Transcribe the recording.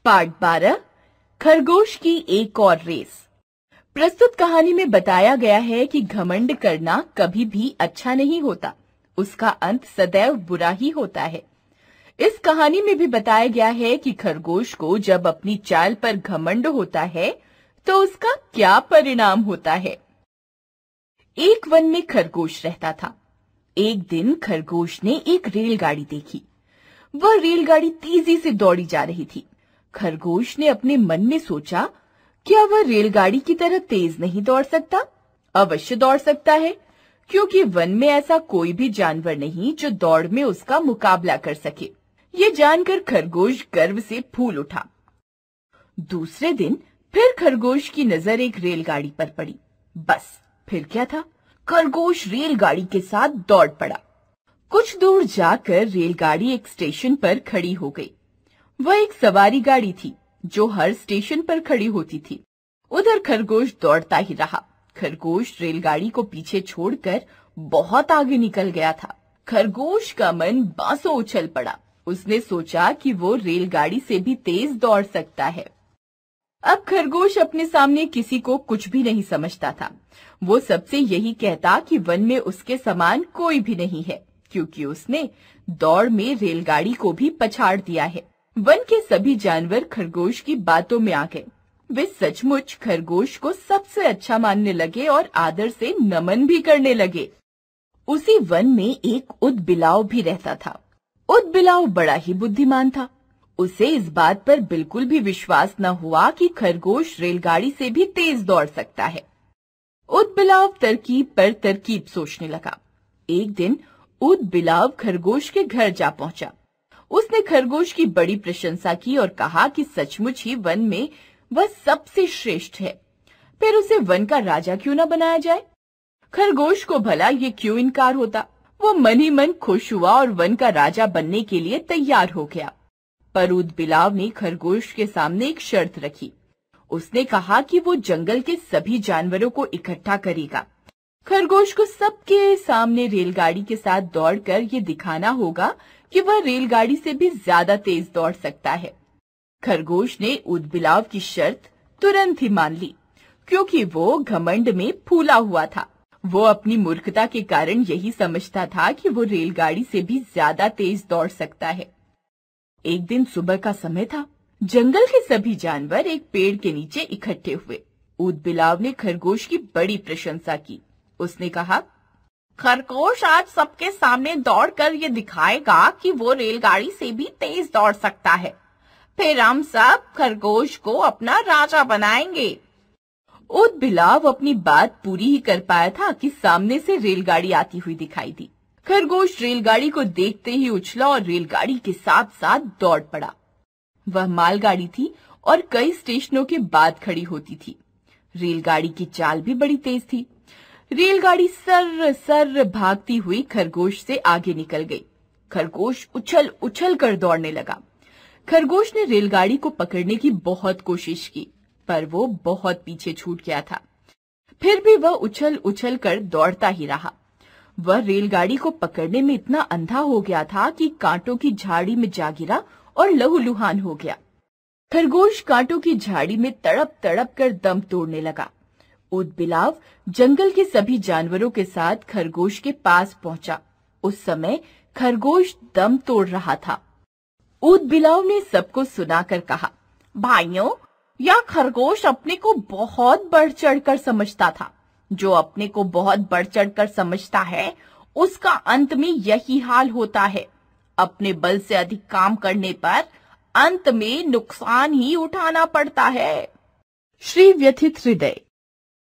Part 12 खरगोश की एक और रेस। प्रस्तुत कहानी में बताया गया है कि घमंड करना कभी भी अच्छा नहीं होता, उसका अंत सदैव बुरा ही होता है। इस कहानी में भी बताया गया है कि खरगोश को जब अपनी चाल पर घमंड होता है तो उसका क्या परिणाम होता है। एक वन में खरगोश रहता था। एक दिन खरगोश ने एक रेलगाड़ी देखी। वह रेलगाड़ी तेजी से दौड़ी जा रही थी। खरगोश ने अपने मन में सोचा, क्या वह रेलगाड़ी की तरह तेज नहीं दौड़ सकता? अवश्य दौड़ सकता है, क्योंकि वन में ऐसा कोई भी जानवर नहीं जो दौड़ में उसका मुकाबला कर सके। ये जानकर खरगोश गर्व से फूल उठा। दूसरे दिन फिर खरगोश की नजर एक रेलगाड़ी पर पड़ी। बस फिर क्या था, खरगोश रेलगाड़ी के साथ दौड़ पड़ा। कुछ दूर जाकर रेलगाड़ी एक स्टेशन पर खड़ी हो गई। वह एक सवारी गाड़ी थी जो हर स्टेशन पर खड़ी होती थी। उधर खरगोश दौड़ता ही रहा। खरगोश रेलगाड़ी को पीछे छोड़कर बहुत आगे निकल गया था। खरगोश का मन बांसों उछल पड़ा। उसने सोचा कि वो रेलगाड़ी से भी तेज दौड़ सकता है। अब खरगोश अपने सामने किसी को कुछ भी नहीं समझता था। वो सबसे यही कहता कि वन में उसके समान कोई भी नहीं है, क्योंकि उसने दौड़ में रेलगाड़ी को भी पछाड़ दिया है। वन के सभी जानवर खरगोश की बातों में आ गए। वे सचमुच खरगोश को सबसे अच्छा मानने लगे और आदर से नमन भी करने लगे। उसी वन में एक ऊदबिलाव भी रहता था। ऊदबिलाव बड़ा ही बुद्धिमान था। उसे इस बात पर बिल्कुल भी विश्वास न हुआ कि खरगोश रेलगाड़ी से भी तेज दौड़ सकता है। ऊदबिलाव तरकीब पर तरकीब सोचने लगा। एक दिन ऊदबिलाव खरगोश के घर जा पहुंचा। उसने खरगोश की बड़ी प्रशंसा की और कहा कि सचमुच ही वन में वह सबसे श्रेष्ठ है। फिर उसे वन का राजा क्यों न बनाया जाए? खरगोश को भला ये क्यों इनकार होता? वो मन ही मन खुश हुआ और वन का राजा बनने के लिए तैयार हो गया। पर ऊदबिलाव ने खरगोश के सामने एक शर्त रखी। उसने कहा कि वो जंगल के सभी जानवरों को इकट्ठा करेगा। खरगोश को सबके सामने रेलगाड़ी के साथ दौड़कर ये दिखाना होगा कि वह रेलगाड़ी से भी ज्यादा तेज दौड़ सकता है। खरगोश ने ऊदबिलाव की शर्त तुरंत ही मान ली, क्योंकि वो घमंड में फूला हुआ था। वो अपनी मूर्खता के कारण यही समझता था कि वो रेलगाड़ी से भी ज्यादा तेज दौड़ सकता है। एक दिन सुबह का समय था। जंगल के सभी जानवर एक पेड़ के नीचे इकट्ठे हुए। ऊदबिलाव ने खरगोश की बड़ी प्रशंसा की। उसने कहा, खरगोश आज सबके सामने दौड़कर ये दिखाएगा कि वो रेलगाड़ी से भी तेज दौड़ सकता है। फिर हम सब खरगोश को अपना राजा बनाएंगे। ऊदबिलाव अपनी बात पूरी ही कर पाया था कि सामने से रेलगाड़ी आती हुई दिखाई दी। खरगोश रेलगाड़ी को देखते ही उछला और रेलगाड़ी के साथ साथ दौड़ पड़ा। वह मालगाड़ी थी और कई स्टेशनों के बाद खड़ी होती थी। रेलगाड़ी की चाल भी बड़ी तेज थी। रेलगाड़ी सर्र सर्र भागती हुई खरगोश से आगे निकल गई। खरगोश उछल उछल कर दौड़ने लगा। खरगोश ने रेलगाड़ी को पकड़ने की बहुत कोशिश की, पर वो बहुत पीछे छूट गया था। फिर भी वह उछल उछल कर दौड़ता ही रहा। वह रेलगाड़ी को पकड़ने में इतना अंधा हो गया था कि कांटों की झाड़ी में जा गिरा और लहूलुहान हो गया। खरगोश कांटों की झाड़ी में तड़प तड़प कर दम तोड़ने लगा। ऊदबिलाव जंगल के सभी जानवरों के साथ खरगोश के पास पहुंचा। उस समय खरगोश दम तोड़ रहा था। ऊदबिलाव ने सबको सुनाकर कहा, भाइयों, यह खरगोश अपने को बहुत बढ़ चढ़कर समझता था। जो अपने को बहुत बढ़ चढ़कर समझता है, उसका अंत में यही हाल होता है। अपने बल से अधिक काम करने पर अंत में नुकसान ही उठाना पड़ता है। श्री व्यथित हृदय।